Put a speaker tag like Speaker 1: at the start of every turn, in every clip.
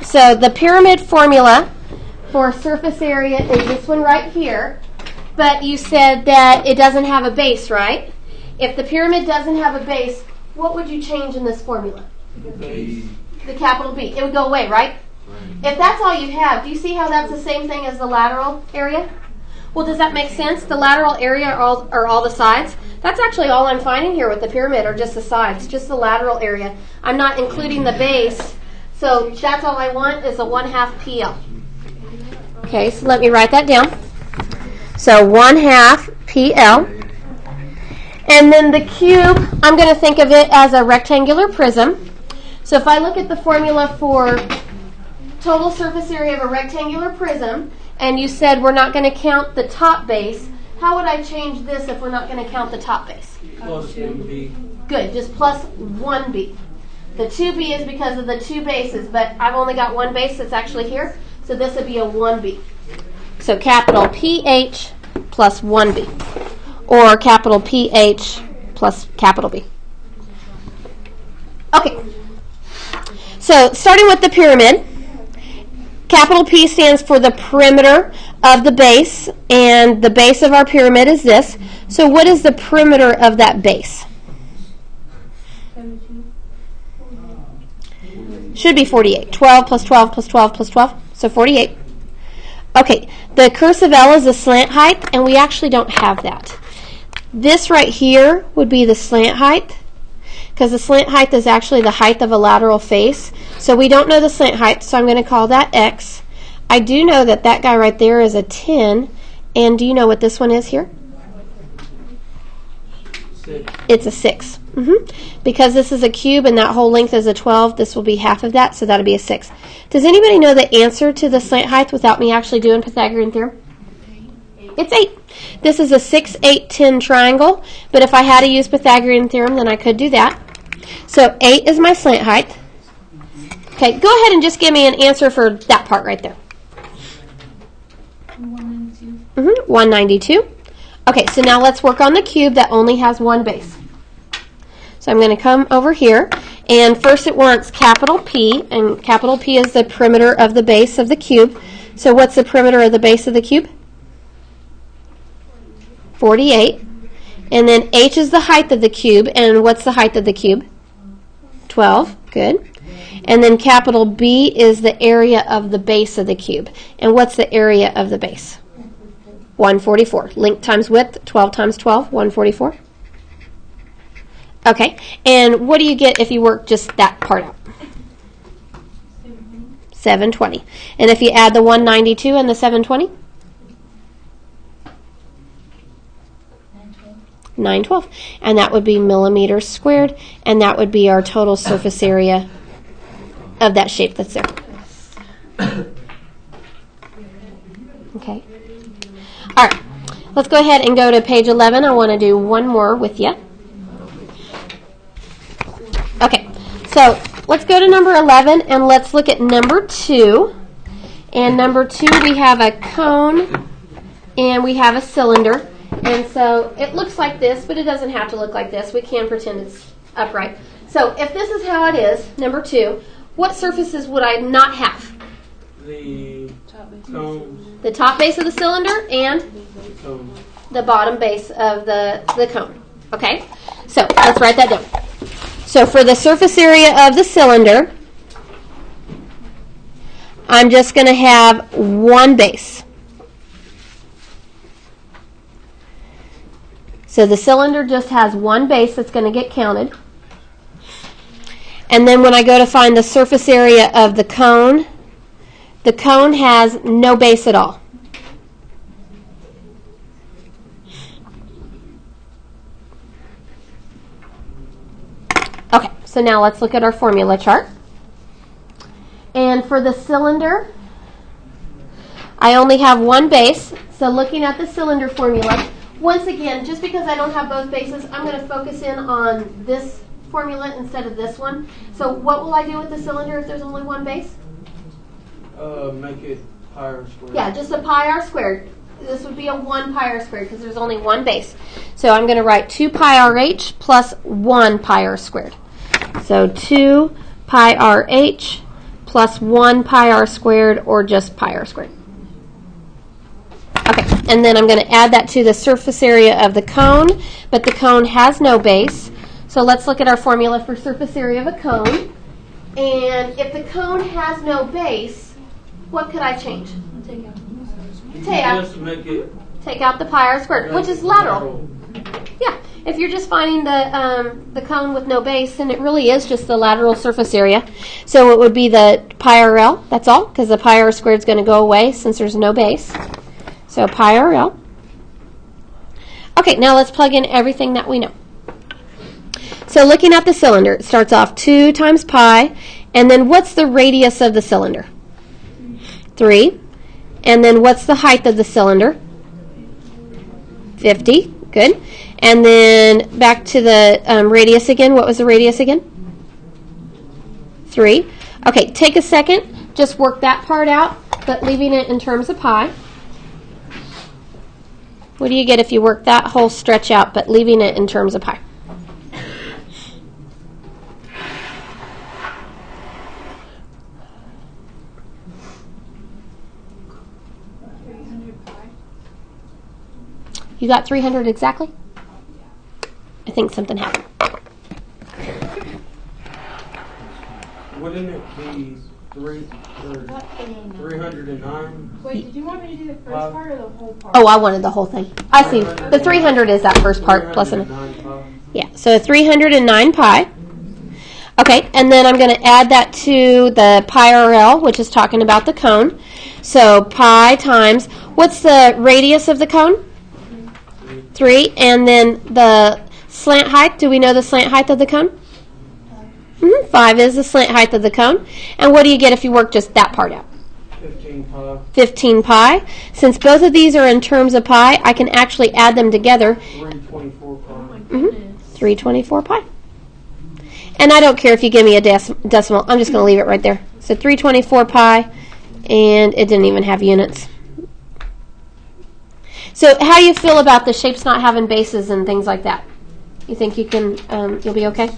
Speaker 1: So the pyramid formula for surface area is this one right here, but you said that it doesn't have a base, right? If the pyramid doesn't have a base, what would you change in this formula?
Speaker 2: The base.
Speaker 1: The capital B. It would go away, right? If that's all you have, do you see how that's the same thing as the lateral area? Well, does that make sense? The lateral area are all the sides. That's actually all I'm finding here with the pyramid are just the sides, just the lateral area. I'm not including the base, so that's all I want is a 1/2 PL. Okay, so let me write that down. So 1/2 PL. And then the cube, I'm going to think of it as a rectangular prism. So if I look at the formula for total surface area of a rectangular prism, and you said we're not going to count the top base, how would I change this if we're not going to count the top base?
Speaker 2: Plus 1B.
Speaker 1: Good, just plus 1B. The 2B is because of the two bases, but I've only got one base that's actually here, so this would be a 1B. So capital PH plus 1B, or capital PH plus capital B. Okay, so starting with the pyramid, capital P stands for the perimeter of the base, and the base of our pyramid is this. So what is the perimeter of that base? Should be 48. 12 plus 12 plus 12 plus 12, so 48. Okay, the cursive L is the slant height, and we actually don't have that. This right here would be the slant height, because the slant height is actually the height of a lateral face. So we don't know the slant height, so I'm going to call that X. I do know that that guy right there is a 10, and do you know what this one is here?
Speaker 2: 6.
Speaker 1: It's a 6. Because this is a cube and that whole length is a 12, this will be half of that, so that'll be a 6. Does anybody know the answer to the slant height without me actually doing Pythagorean theorem? It's 8. This is a 6, 8, 10 triangle, but if I had to use Pythagorean theorem, then I could do that. So 8 is my slant height. Okay, go ahead and just give me an answer for that part right there.
Speaker 3: 192.
Speaker 1: 192. Okay, so now let's work on the cube that only has one base. So I'm going to come over here, and first it wants capital P, and capital P is the perimeter of the base of the cube. So what's the perimeter of the base of the cube? 48. And then H is the height of the cube, and what's the height of the cube? 12. Good. And then capital B is the area of the base of the cube. And what's the area of the base? 144. Length times width, 12 times 12, 144. Okay, and what do you get if you work just that part out? 720. And if you add the 192 and the 720? 912. And that would be millimeters squared, and that would be our total surface area of that shape that's there. Okay. All right, let's go ahead and go to page 11. I want to do one more with you. Okay, so let's go to number 11 and let's look at number 2. And number 2, we have a cone and we have a cylinder. And so it looks like this, but it doesn't have to look like this. We can pretend it's upright. So if this is how it is, number 2, what surfaces would I not have?
Speaker 2: The cone.
Speaker 1: The top base of the cylinder and the bottom base of the cone. Okay, so let's write that down. So for the surface area of the cylinder, I'm just going to have one base. So the cylinder just has one base that's going to get counted. And then when I go to find the surface area of the cone has no base at all. Okay, so now let's look at our formula chart. And for the cylinder, I only have one base. So looking at the cylinder formula, once again, just because I don't have both bases, I'm going to focus in on this formula instead of this one. So what will I do with the cylinder if there's only one base?
Speaker 2: Make it pi r squared.
Speaker 1: Yeah, just a pi r squared. This would be a 1 pi r squared because there's only one base. So I'm going to write 2 pi rh plus 1 pi r squared. So 2 pi rh plus 1 pi r squared, or just pi r squared. Okay, and then I'm going to add that to the surface area of the cone, but the cone has no base. So let's look at our formula for surface area of a cone. And if the cone has no base, what could I change? Take out the pi r squared, which is lateral. Yeah, if you're just finding the cone with no base, then it really is just the lateral surface area. So it would be the pi r l, that's all, because the pi r squared is going to go away since there's no base. So pi r l. Okay, now let's plug in everything that we know. So looking at the cylinder, it starts off 2 times pi, and then what's the radius of the cylinder? 3. And then what's the height of the cylinder? 50. Good. And then back to the radius again. What was the radius again? 3. Okay, take a second. Just work that part out, but leaving it in terms of pi. What do you get if you work that whole stretch out, but leaving it in terms of pi? You got 300 exactly? I think something happened.
Speaker 2: Wouldn't it be 309?
Speaker 3: Wait, did you want me to do the first part or the whole part?
Speaker 1: Oh, I wanted the whole thing. I see. The 300 is that first part plus an. Yeah, so 309 pi. Okay, and then I'm going to add that to the pi r l, which is talking about the cone. So pi times, what's the radius of the cone? 3. And then the slant height, do we know the slant height of the cone? 5 is the slant height of the cone. And what do you get if you work just that part out?
Speaker 2: 15 pi.
Speaker 1: 15 pi. Since both of these are in terms of pi, I can actually add them together.
Speaker 2: 324 pi.
Speaker 1: 324 pi. And I don't care if you give me a decimal. I'm just going to leave it right there. So 324 pi, and it didn't even have units. So how do you feel about the shapes not having bases and things like that? You think you can, you'll be okay?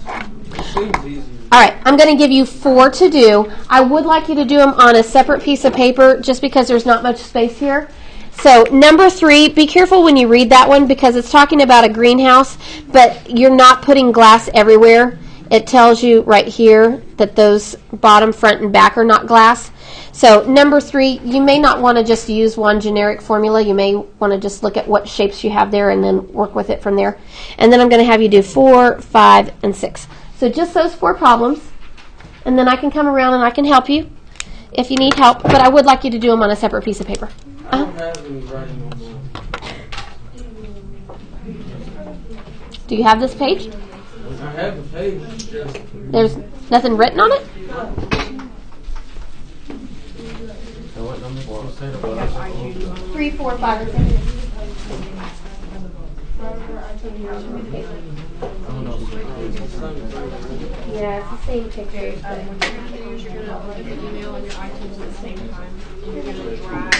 Speaker 2: Seems easy.
Speaker 1: All right, I'm going to give you 4 to do. I would like you to do them on a separate piece of paper just because there's not much space here. So number 3, be careful when you read that one because it's talking about a greenhouse, but you're not putting glass everywhere. It tells you right here that those bottom, front, and back are not glass. So number 3, you may not want to just use one generic formula. You may want to just look at what shapes you have there and then work with it from there. And then I'm going to have you do 4, 5, and 6. So just those 4 problems. And then I can come around and I can help you if you need help. But I would like you to do them on a separate piece of paper.
Speaker 2: I don't have any writing on mine.
Speaker 1: Do you have this page?
Speaker 2: I have a page.
Speaker 1: There's nothing written on it?
Speaker 4: So what number did you say?
Speaker 1: 3, 4, 5, and 6. Yeah, it's the same picture.
Speaker 3: You're going to use your email and your iTunes at the same time. And you're going to drag.